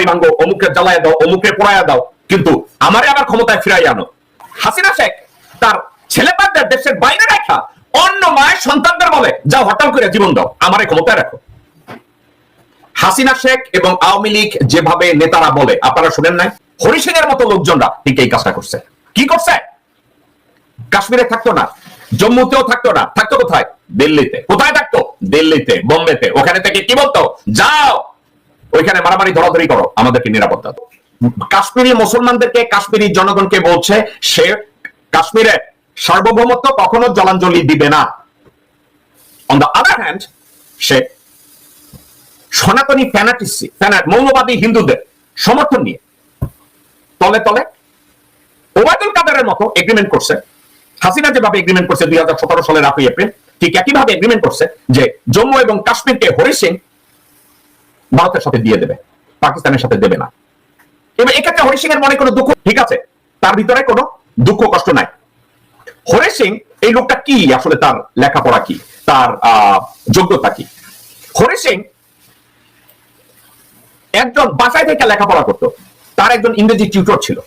ভাঙ্গো, অমুকে জ্বালায় দাও, অমুকে পোড়ায়া দাও, কিন্তু আমারে আবার ক্ষমতায় ফিরাই আনো। হাসিনা শেখ তার ছেলেপাদের দেশের বাইরে রাখা অন্য মায়ের সন্তানদের বলে যাও হরতাল করে জীবন দাও, আমারে ক্ষমতায় রাখো। হাসিনা শেখ এবং আওয়ামী লীগ যেভাবে নেতারা বলে, আপনারা শুনেন নাই? হরি সিং এর মতো লোকজনরা ঠিক এই কাজটা করছে। কি করছে? কাশ্মীরে থাকতো না, জম্মুতেও থাকতো না, থাকতো কোথায়? দিল্লিতে। কোথায় থাকতো? দিল্লিতে, বোম্বেতে। ওখানে থেকে কি বলতো? যাও ওইখানে মারামারি ধরাধরি করো, আমাদেরকে নিরাপত্তা। কাশ্মীরি মুসলমানদেরকে, কাশ্মীরি জনগণকে বলছে সে কাশ্মীরে সার্বভৌমত্ব কখনো জলাঞ্জলি দিবে না। অন দ্য আদার হ্যান্ড সে সনাতনী মৌলবাদী হিন্দুদের সমর্থন নিয়ে তলে তলে ওবায়দুল কাদেরের মতো এগ্রিমেন্ট করছে। হাসিনা যেভাবে এগ্রিমেন্ট করছে 2017 সালের 8 এপ্রিল, ঠিক একইভাবে এগ্রিমেন্ট করছে যে জম্মু এবং কাশ্মীরকে হরি সিং ভারতের সাথে দিয়ে দেবে, পাকিস্তানের সাথে দেবে না। এবার এক্ষেত্রে হরি সিং এর মনে কোনো দুঃখ, ঠিক আছে, তার ভিতরে কোনো দুঃখ কষ্ট নাই। হরি সিং এই লোকটা কি আসলে, তার লেখাপড়া কি, তার যোগ্যতা কি? হরি সিং একজন বাসায় থেকে লেখাপড়া করতো, তার একজন ইংরেজি টিউটর ছিল।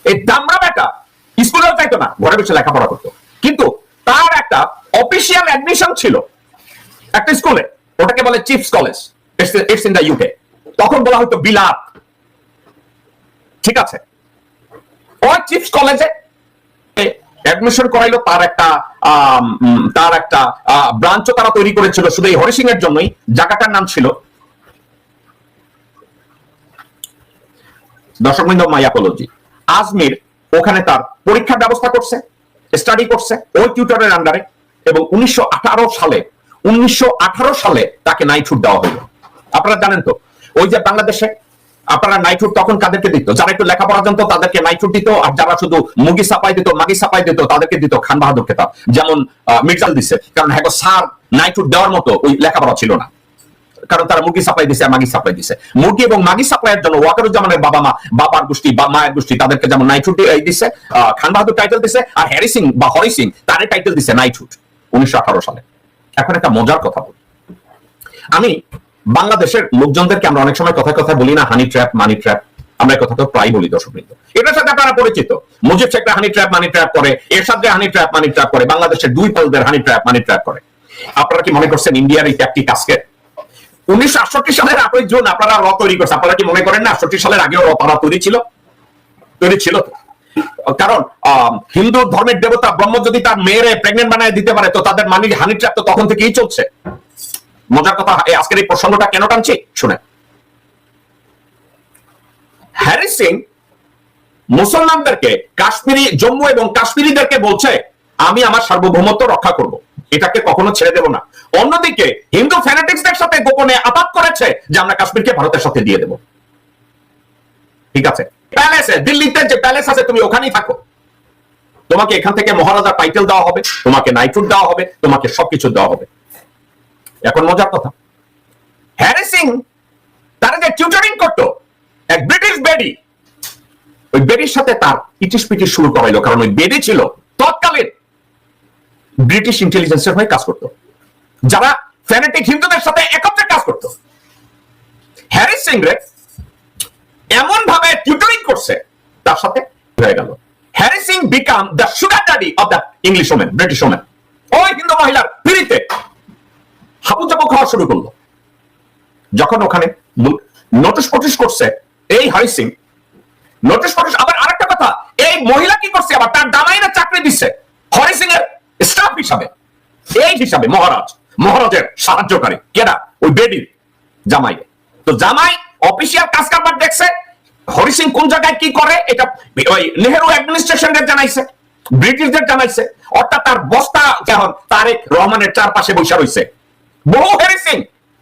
এই দামরা বেটা স্কুলেও চাইতো না, ঘরে বসে লেখাপড়া করতো, কিন্তু তার একটা অফিসিয়াল অ্যাডমিশন ছিল একটা স্কুলে, ওটাকে বলে chiefs college, it's in the UK. তখন বলা হতো বিলাত, ঠিক আছে। ওই চিফস কলেজে অ্যাডমিশন করাইলো, তার একটা ব্রাঞ্চও তারা তৈরি করেছিল শুধু এই হরি সিং এর জন্যই। জায়গাটার নাম ছিল, দর্শকবৃন্দ, মাই অ্যাপোলজি, আজমির। ওখানে তার পরীক্ষার ব্যবস্থা করছে, স্টাডি করছে ওই টিউটরের আন্ডারে, এবং 1918 সালে তাকে নাইটহুড দেওয়া হলো। আপনারা জানেন তো, ওই যে বাংলাদেশে আপনারা নাইটহুড তখন কাদেরকে দিত? যারা একটু লেখাপড়া জানতো তাদেরকে নাইটহুড দিত, আর যারা শুধু মুগি সাপাই দিত, মাগি সাপাই দিত, তাদেরকে দিত খান বাহাদুর খেতাব। যেমন মির্জাল দিছে, কারণ হ্যাঁ স্যার নাইটহুড দেওয়ার মতো ওই লেখাপড়া ছিল না, কারণ তারা মুরগি সাপ্লাই দিছে, মাগি সাপ্লাই দিছে। মুরগি এবং মাগি সাপ্লাইয়ের জন্য ওয়াকারুজ্জামানের বাবার গোষ্ঠী বা মায়ের গোষ্ঠী তাদেরকে যেমন নাইটহুড দিছে, খান বাহাদুর টাইটেল দিছে, আর হ্যারি সিং বা হরি সিং তার টাইটেল দিছে নাইটহুড 1918 সালে। এখন একটা মজার কথা বলি, আমি বাংলাদেশের লোকজনদেরকে আমরা অনেক সময় কথায় কথায় বলি না হানি ট্র্যাপ, মানি ট্র্যাপ, আমরা এই কথাটা প্রায় বলি দর্শকবৃন্দ। এটার সাথে আপনারা পরিচিত। মুজিব শেখরা হানি ট্র্যাপ, মানি ট্র্যাপ করে, এরশাদ হানি ট্র্যাপ, মানি ট্র্যাপ করে, বাংলাদেশের দুই পলদের হানি ট্র্যাপ, মানি ট্র্যাপ করে। আপনারা কি মনে করছেন ইন্ডিয়ার এই ট্যাকটিক আজকে 1968 সালের 8 জুন আপনারা র তৈরি করছে? আপনারা কি মনে করেন না 68 সালের আগেও র তারা তৈরি ছিল? কারণ হিন্দু ধর্মের দেবতা ব্রহ্ম যদি তার মেয়েরে প্রেগনেন্ট বানায় দিতে পারে, তো তাদের মানি হানি ট্র্যাপ তো তখন থেকেই চলছে। মজার কথা, আজকের এই প্রসঙ্গটা কেন টানছি শুনে। হ্যারি সিং মুসলমানদেরকে, কাশ্মীরি, জম্মু এবং কাশ্মীরিদেরকে বলছে আমি আমার সার্বভৌমত্ব রক্ষা করব, এটাকে কখনো ছেড়ে দেব না। অন্যদিকে হিন্দু ফ্যানাটিক্সদের সাথে গোপনে আপাত করেছে যে আমরা কাশ্মীরকে ভারতের সাথে দিয়ে দেব। ঠিক আছে, প্যালেসে, দিল্লিতে যে প্যালেস আছে তুমি ওখানেই থাকো, তোমাকে এখান থেকে মহারাজা টাইটেল দেওয়া হবে, তোমাকে নাইটহুড দেওয়া হবে, তোমাকে সবকিছু দেওয়া হবে। এখন মজার কথা, হ্যারি সিং তারা যে টিউটরিং করতো এক ব্রিটিশ বেডি, ওই বেডির সাথে তার ইটিস পিটিস শুরু করাইলো, কারণ ওই বেডি ছিল তৎকালীন ব্রিটিশ ইন্টেলিজেন্সের হয়ে কাজ করতো, যারা ফ্যানেটিক হিন্দুদের সাথে একত্রে কাজ করতো। হ্যারি সিং রে এমন ভাবে টিউটরিং করছে, তার সাথে হয়ে গেল Harry Singh become the sugar daddy of the English women, British women. ওই হিন্দু মহিলার পিড়িতে হাবুজাবু খাওয়া শুরু করলো। যখন ওখানে নোটিশ ফটিশ করছে এই হরি সিং, নোটিশ ফটিশ, আবার আরেকটা কথা, এই মহিলা কি করছে, আবার তার দামাইরা চাকরি দিচ্ছে হরি সিং এর স্টাফ হিসাবে, এই হিসাবে মহারাজের সাহায্যকারী কেডা, ওই বেডির জামাই। তো জামাই অফিসিয়াল কাজ কারবার দেখছে হরি সিং কোন জায়গায় কি করে, এটা ওই নেহেরু অ্যাডমিনিস্ট্রেশনের জানাইছে, ব্রিটিশদের জানাইছে। অর্থাৎ তার বস্তা কেমন তারেক রহমানের চারপাশে বসে রয়েছে, বহু হরি সিং,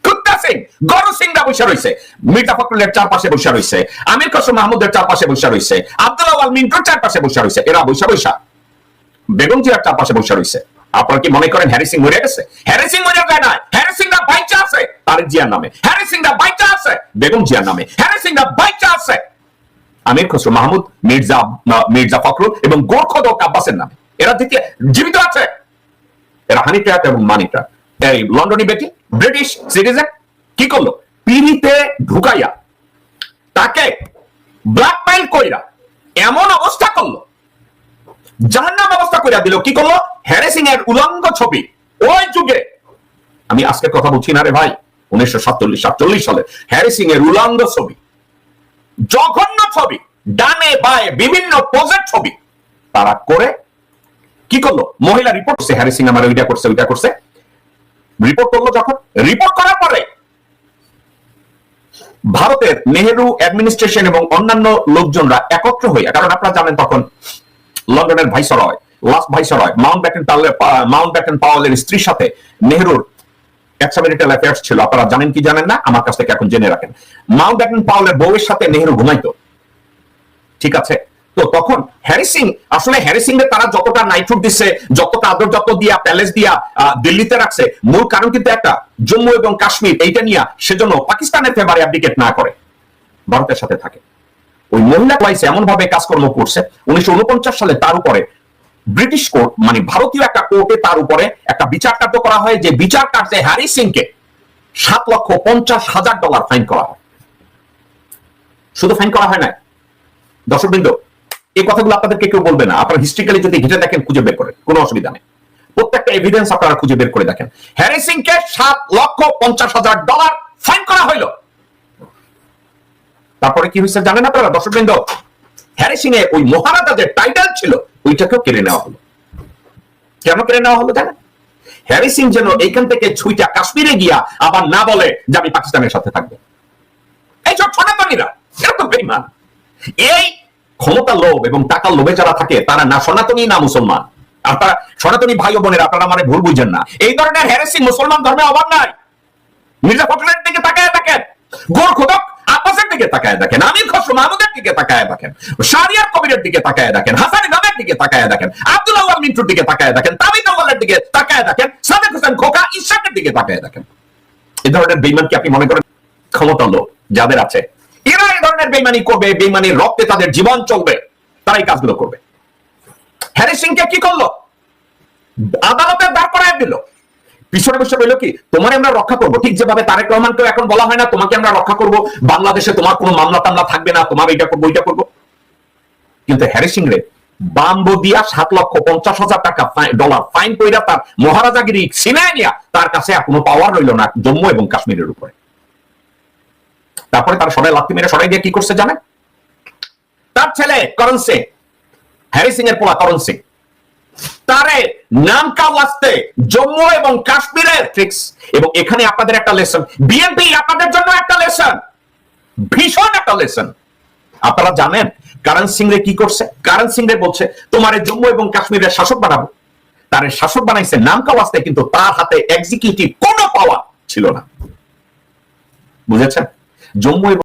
কুত্তা সিং, গরু সিংরা বসে রয়েছে, মির্জা ফখরুলের চারপাশে বসে রয়েছে, আমির খসরু মাহমুদের চারপাশে বসে রয়েছে, আব্দুল আওয়াল মিন্টুর চারপাশে বসে রয়েছে। এরা বসে বেগম জিয়ার চারপাশে বসে রয়েছে। আপনারা কি মনে করেন হ্যারি সিং মরে গেছে? হ্যারি সিং মরে যায় না, হ্যারি সিং দা বাইচা আছে তারেক জিয়ার নামে, হ্যারি সিং দা বাইচা আছে বেগম জিয়ার নামে, হ্যারি সিং দা বাইচা আছে আমির খসরু মাহমুদ, মির্জা ফখরুল এবং গোরখদক আব্বাসের নামে। এরা দ্বিতীয় জীবিত আছে। এরা হানি ট্র্যাপ এবং মানি ট্র্যাপ। এই লন্ডনী বেটি ব্রিটিশ সিটিজেন কি করলো, পিড়িতে ঢুকাইয়া তাকে ব্ল্যাকমেইল কইরা এমন অবস্থা করলো, জাহান্নাম অবস্থা কইরা দিল। কি করলো? হ্যারি সিং এর উলঙ্গ ছবি ওই যুগে, আমি আজকে কথা বলছি না রে ভাই, 1947 সালে হ্যারি সিং এর উলঙ্গ ছবি, জঘন্য ছবি, ডানে বায়ে বিভিন্ন পোজের ছবি তারা করে কি করলো? মহিলা রিপোর্ট করছে, হ্যারি সিং আমার ওইটা করছে ওইটা করছে, রিপোর্ট করলো। যখন রিপোর্ট করার পরে ভারতের নেহেরু অ্যাডমিনিস্ট্রেশন এবং অন্যান্য লোকজনরা একত্র হইয়া, কারণ আপনারা জানেন তখন লন্ডনের viceroy, last viceroy Mountbatten পাওয়েলের স্ত্রীর সাথে নেহেরুর এক্সট্রাম্যারিটাল অ্যাফেয়ার্স ছিল। আপনারা জানেন কি জানেন না, আমার কাছ থেকে এখন জেনে রাখেন। মাউন্ট ব্যাটেন পাওয়েলের বউয়ের সাথে নেহেরু ঘুমাইতো, ঠিক আছে? তো তখন হ্যারি সিং, আসলে হ্যারি সিং এর তারা যতটা নাইটহুড দিচ্ছে, যতটা আদর যত্ন দিয়া, প্যালেস দিয়া দিল্লিতে রাখছে, মূল কারণ কিন্তু একটা, জম্মু এবং কাশ্মীর এইটা নিয়ে সেজন্য পাকিস্তানের ফেভারে অ্যাবডিকেট না করে ভারতের সাথে থাকে। ওই মহিলা ওয়াইস এমন ভাবে কাজকর্ম করছে, 1949 সালে তার উপরে ব্রিটিশ কোর্ট, মানে ভারতীয় একটা কোর্টে তার উপরে একটা বিচার কার্য করা হয়, যে বিচার কার্যে হ্যারি সিংকে $7,50,000 ফাইন করা হয়। শুধু ফাইন করা হয় না দর্শকবৃন্দ, এই কথাগুলো আপনাদেরকে কেউ বলবে না, আপনারা হিস্ট্রিক্যালি যদি ঘেটে দেখেন, খুঁজে বের করেন, কোনো অসুবিধা নেই। প্রত্যেকটা এভিডেন্স আপনারা খুঁজে বের করে দেখেন। হ্যারি সিংকে $7,50,000 ফাইন করা হইল। তারপরে কি হয়েছে জানেন আপনারা দর্শকবৃন্দ? হ্যারি সিং এর ওই মহারাজা যে টাইটেল ছিল ওইটাকেও কেড়ে নেওয়া হলো। কেন কেড়ে নেওয়া হলো জানেন? হ্যারি সিং যেন এইখান থেকে ছুইটা কাশ্মীরে গিয়া আবার না বলে যে আমি পাকিস্তানের সাথে থাকবো। এইসব সনাতনীরা এরা তো বেঈমান। এই ক্ষমতা লোভ এবং টাকার লোভে যারা থাকে তারা না সনাতনী না মুসলমান। আপনারা সনাতনী ভাই ও বোনেরা, আপনারা মানে ভুল বুঝেন না। এই ধরনের হ্যারি সিং মুসলমান ধর্মে অভাব নাই। মির্জা ফখরুলের দিকে তাকায় দেখেন, গোর খোদক আব্বাসের দিকে তাকায় দেখেন, আমির খসরু মাহমুদের দিকে তাকায় দেখেন, শাহরিয়ার কবিরের দিকে তাকায় দেখেন, হাসান ইমামের দিকে তাকায় দেখেন, আব্দুল আওয়াল মিন্টুর দিকে তাকায় দেখেন, তাবিদ আওয়ালের দিকে তাকায় দেখেন, সাদেক হোসেন খোকা ইশাকের দিকে তাকায় দেখেন। এই ধরনের বেঈমান কি আপনি মনে করেন ক্ষমতা লোভ যাদের আছে এরা এই ধরনের বেঈমানি করবে? বেঈমানির রক্তে তাদের জীবন চলবে, তারা এই কাজগুলো করবে। হ্যারি সিংকে কি করলো? আদালতে দাঁড় করায় দিল। পিছনে বসে বলল কি, তোমার আমরা রক্ষা করবো। ঠিক যেভাবে তারেক রহমানকে এখন বলা হয় না, তোমাকে আমরা রক্ষা করব, বাংলাদেশে তোমার কোনো মামলা টামলা থাকবে না, তোমার এইটা করবো ওইটা করবো। কিন্তু হ্যারি সিং রে বাম্বো দিয়া $7,50,000 ফাইন কইরা তার মহারাজাগিরি ছিনায় নিয়া তার কাছে আর কোনো পাওয়ার রইল না জম্মু এবং কাশ্মীরের উপরে। তারপরে তার সবাই লাথি মেরে সরাই দিয়ে কি করছে জানেন? তার ছেলে করণ সিং, হ্যারি সিং এর পোলা করণ সিং, তারে নামকা ওয়াস্তে জম্মু এবং কাশ্মীরের ট্রিক্স। এবং এখানে আপনাদের একটা লেসন, বিএনপি আপনাদের জন্য একটা লেসন, ভীষণ একটা লেসন। আপনারা জানেন করণ সিং রে কি করছে? করণ সিং রে বলছে তোমারে জম্মু এবং কাশ্মীরের শাসক বানাবো। তারে শাসক বানাইছে নামকা ওয়াস্তে, কিন্তু তার হাতে এক্সিকিউটিভ কোনো পাওয়ার ছিল না। বুঝেছেন? জম্মু